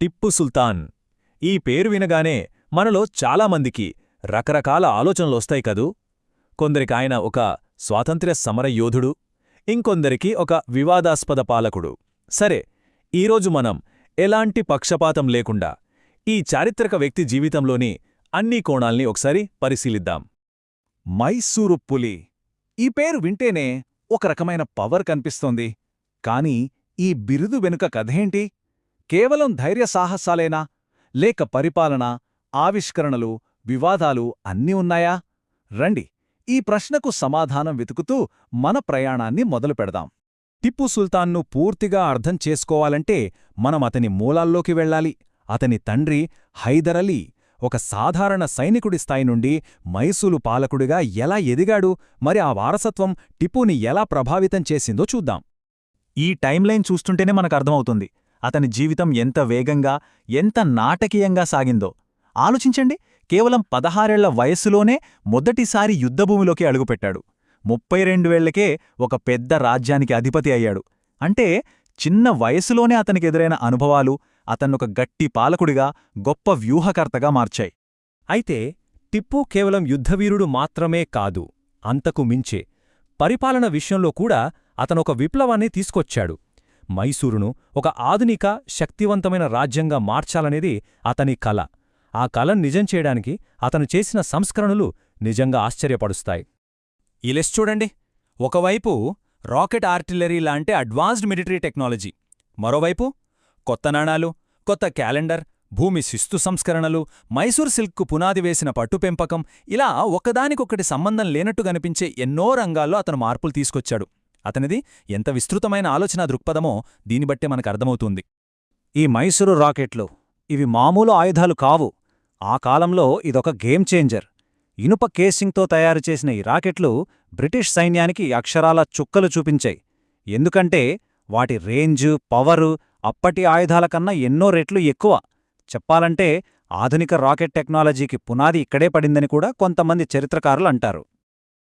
టిప్పు సుల్తాన్. ఈ పేరు వినగానే మనలో చాలామందికి రకరకాల ఆలోచనలొస్తాయి కదూ. కొందరికాయన ఒక స్వాతంత్ర్య సమరయోధుడు, ఇంకొందరికి ఒక వివాదాస్పద పాలకుడు. సరే, ఈరోజు మనం ఎలాంటి పక్షపాతం లేకుండా ఈ చారిత్రక వ్యక్తి జీవితంలోని అన్ని కోణాల్ని ఒకసారి పరిశీలిద్దాం. మైసూరు పులి. ఈ పేరు వింటేనే ఒక రకమైన పవర్ కనిపిస్తోంది. కాని ఈ బిరుదు వెనుక కథేంటి? కేవలం ధైర్యసాహసాలేనా, లేక పరిపాలన, ఆవిష్కరణలు, వివాదాలు అన్నీ ఉన్నాయా? రండి, ఈ ప్రశ్నకు సమాధానం వెతుకుతూ మన ప్రయాణాన్ని మొదలుపెడదాం. టిప్పు సుల్తాన్ను పూర్తిగా అర్థం చేసుకోవాలంటే మనం అతని మూలాల్లోకి వెళ్ళాలి. అతని తండ్రి హైదర్ అలీ ఒక సాధారణ సైనికుడి స్థాయి నుండి మైసూరు పాలకుడిగా ఎలా ఎదిగాడు, మరి ఆ వారసత్వం టిప్పుని ఎలా ప్రభావితం చేసిందో చూద్దాం. ఈ టైంలైన్ చూస్తుంటేనే మనకర్థమవుతుంది అతని జీవితం ఎంత వేగంగా, ఎంత నాటకీయంగా సాగిందో. ఆలోచించండి, కేవలం 16 ఏళ్ల వయస్సులోనే మొదటిసారి యుద్ధభూమిలోకి అడుగుపెట్టాడు. 32 ఏళ్లకే ఒక పెద్ద రాజ్యానికి అధిపతి అయ్యాడు. అంటే చిన్న వయసులోనే అతనికెదురైన అనుభవాలు అతన్నొక గట్టి పాలకుడిగా, గొప్ప వ్యూహకర్తగా మార్చాయి. అయితే టిప్పు కేవలం యుద్ధవీరుడు మాత్రమే కాదు, అంతకు మించే పరిపాలన విషయంలో కూడా అతనొక విప్లవాన్ని తీసుకొచ్చాడు. మైసూరును ఒక ఆధునిక, శక్తివంతమైన రాజ్యంగా మార్చాలనేది అతని కల. ఆ కలను నిజం చేయడానికి అతను చేసిన సంస్కరణలు నిజంగా ఆశ్చర్యపడుస్తాయి. ఈ లిస్ట్ చూడండి. ఒకవైపు రాకెట్ ఆర్టిల్లరీ లాంటి అడ్వాన్స్డ్ మిలిటరీ టెక్నాలజీ, మరోవైపు కొత్త నాణాలు, కొత్త క్యాలెండర్, భూమి శిస్తు సంస్కరణలు, మైసూర్ సిల్క్కు పునాది వేసిన పట్టు పెంపకం, ఇలా ఒకదానికొకటి సంబంధం లేనట్టు కనిపించే ఎన్నో రంగాల్లో అతను మార్పులు తీసుకొచ్చాడు. అతనిది ఎంత విస్తృతమైన ఆలోచనా దృక్పథమో దీనిబట్టే మనకర్థమవుతుంది. ఈ మైసూరు రాకెట్లు, ఇవి మామూలు ఆయుధాలు కావు. ఆ కాలంలో ఇదొక గేమ్ చేంజర్. ఇనుప కేసింగ్తో తయారుచేసిన ఈ రాకెట్లు బ్రిటిష్ సైన్యానికి అక్షరాల చుక్కలు చూపించాయి. ఎందుకంటే వాటి రేంజు, పవరు అప్పటి ఆయుధాల కన్నా ఎన్నో రెట్లు ఎక్కువ. చెప్పాలంటే ఆధునిక రాకెట్ టెక్నాలజీకి పునాది ఇక్కడే పడిందని కూడా కొంతమంది చరిత్రకారులు అంటారు.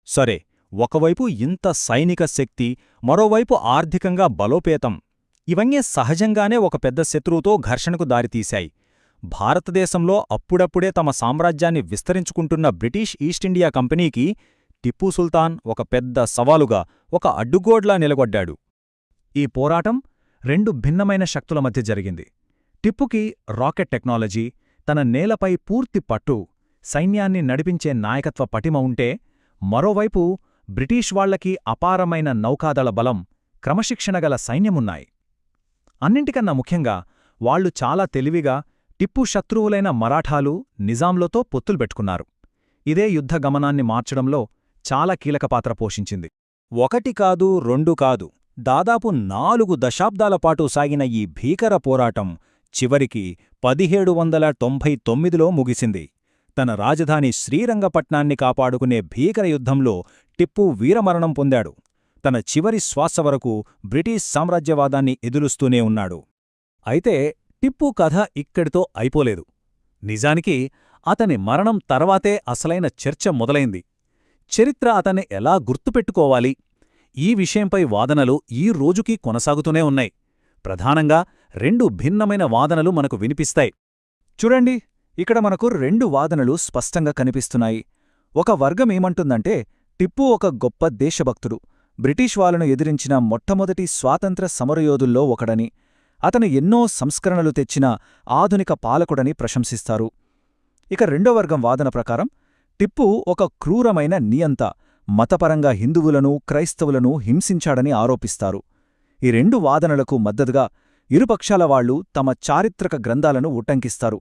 సరే, ఒకవైపు ఇంత సైనిక శక్తి, మరోవైపు ఆర్థికంగా బలోపేతం, ఇవన్నీ సహజంగానే ఒక పెద్ద శత్రువుతో ఘర్షణకు దారితీశాయి. భారతదేశంలో అప్పుడప్పుడే తమ సామ్రాజ్యాన్ని విస్తరించుకుంటున్న బ్రిటిష్ ఈస్టిండియా కంపెనీకి టిప్పు సుల్తాన్ ఒక పెద్ద సవాలుగా, ఒక అడ్డుగోడ్లా నిలగొడ్డాడు. ఈ పోరాటం 2 భిన్నమైన శక్తుల మధ్య జరిగింది. టిప్పుకి రాకెట్ టెక్నాలజీ, తన నేలపై పూర్తి పట్టు, సైన్యాన్ని నడిపించే నాయకత్వ పటిమ ఉంటే, మరోవైపు బ్రిటిష్ వాళ్లకి అపారమైన నౌకాదళ బలం, క్రమశిక్షణగల సైన్యమున్నాయి. అన్నింటికన్నా ముఖ్యంగా వాళ్లు చాలా తెలివిగా టిప్పు శత్రువులైన మరాఠాలు, నిజాంలతో పొత్తులు పెట్టుకున్నారు. ఇదే యుద్ధ గమనాన్ని మార్చడంలో చాలా కీలక పాత్ర పోషించింది. 1 కాదు, 2 కాదు, దాదాపు 4 దశాబ్దాల పాటు సాగిన ఈ భీకర పోరాటం చివరికి 1799లో ముగిసింది. తన రాజధాని శ్రీరంగపట్నాన్ని కాపాడుకునే భీకర యుద్ధంలో టిప్పు వీరమరణం పొందాడు. తన చివరి శ్వాస వరకు బ్రిటిష్ సామ్రాజ్యవాదాన్ని ఎదురుస్తూనే ఉన్నాడు. అయితే టిప్పు కథ ఇక్కడితో అయిపోలేదు. నిజానికి అతని మరణం తర్వాతే అసలైన చర్చ మొదలైంది. చరిత్ర అతన్ని ఎలా గుర్తుపెట్టుకోవాలి, ఈ విషయంపై వాదనలు ఈ రోజుకీ కొనసాగుతూనే ఉన్నాయి. ప్రధానంగా 2 భిన్నమైన వాదనలు మనకు వినిపిస్తాయి. చూడండి, ఇక్కడ మనకు 2 వాదనలు స్పష్టంగా కనిపిస్తున్నాయి. ఒక వర్గమేమంటుందంటే టిప్పు ఒక గొప్ప దేశభక్తుడు, బ్రిటిష్ వాళ్ళను ఎదిరించిన మొట్టమొదటి స్వాతంత్ర్య సమరయోధుల్లో ఒకడని, అతను ఎన్నో సంస్కరణలు తెచ్చిన ఆధునిక పాలకుడని ప్రశంసిస్తారు. ఇక రెండో వర్గం వాదన ప్రకారం టిప్పు ఒక క్రూరమైన నియంత, మతపరంగా హిందువులను, క్రైస్తవులను హింసించాడని ఆరోపిస్తారు. ఈ 2 వాదనలకు మద్దతుగా ఇరుపక్షాల వాళ్లు తమ చారిత్రక గ్రంథాలను ఉటంకిస్తారు.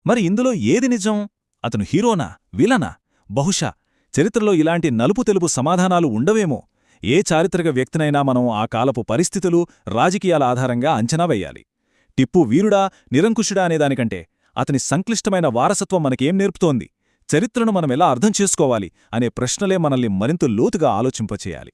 మరి ఇందులో ఏది నిజం? అతను హీరోనా, విలనా? బహుశా చరిత్రలో ఇలాంటి నలుపు తెలుపు సమాధానాలు ఉండవేమో. ఏ చారిత్రక వ్యక్తినైనా మనం ఆ కాలపు పరిస్థితులు, రాజకీయాల ఆధారంగా అంచనా వెయ్యాలి. టిప్పు వీరుడా, నిరంకుశుడా అనేదానికంటే అతని సంక్లిష్టమైన వారసత్వం మనకేం నేర్పుతోంది, చరిత్రను మనమెలా అర్థం చేసుకోవాలి అనే ప్రశ్నలే మనల్ని మరింత లోతుగా ఆలోచింపచేయాలి.